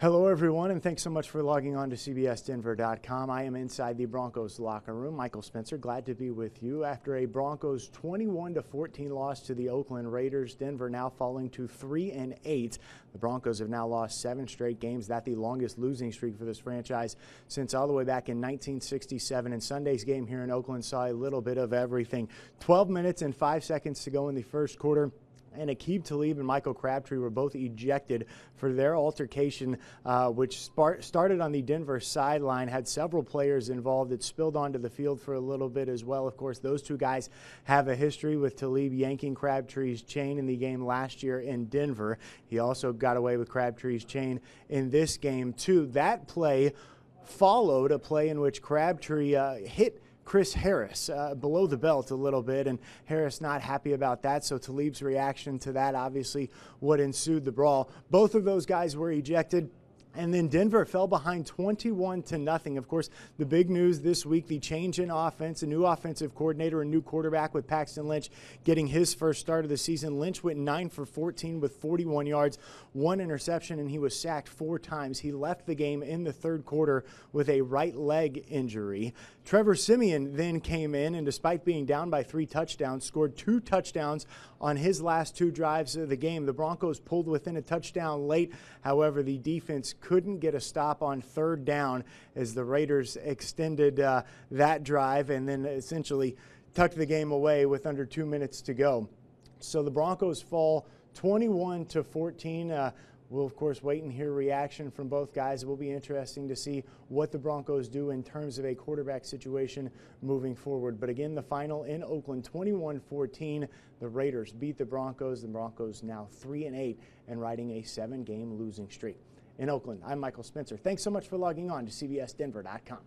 Hello, everyone, and thanks so much for logging on to CBSDenver.com. I am inside the Broncos locker room. Michael Spencer, glad to be with you. After a Broncos 21-14 loss to the Oakland Raiders, Denver now falling to 3-8. The Broncos have now lost 7 straight games. That's the longest losing streak for this franchise since all the way back in 1967. And Sunday's game here in Oakland saw a little bit of everything. 12 minutes and 5 seconds to go in the first quarter, and Aqib Talib and Michael Crabtree were both ejected for their altercation, which started on the Denver sideline, had several players involved. It spilled onto the field for a little bit as well. Of course, those two guys have a history, with Talib yanking Crabtree's chain in the game last year in Denver. He also got away with Crabtree's chain in this game, too. That play followed a play in which Crabtree hit Chris Harris below the belt a little bit, and Harris not happy about that, so Talib's reaction to that obviously what ensued the brawl. Both of those guys were ejected, and then Denver fell behind 21-0. Of course, the big news this week, the change in offense, a new offensive coordinator, a new quarterback with Paxton Lynch getting his first start of the season. Lynch went 9 for 14 with 41 yards, 1 interception, and he was sacked 4 times. He left the game in the third quarter with a right leg injury. Trevor Siemian then came in, and despite being down by 3 touchdowns, scored 2 touchdowns on his last 2 drives of the game. The Broncos pulled within a touchdown late. However, the defense couldn't get a stop on third down as the Raiders extended that drive and then essentially tucked the game away with under 2 minutes to go. So the Broncos fall 21-14. We'll, of course, wait and hear reaction from both guys. It will be interesting to see what the Broncos do in terms of a quarterback situation moving forward. But again, the final in Oakland, 21-14. The Raiders beat the Broncos. The Broncos now 3-8 and riding a 7-game losing streak. In Oakland, I'm Michael Spencer. Thanks so much for logging on to CBSDenver.com.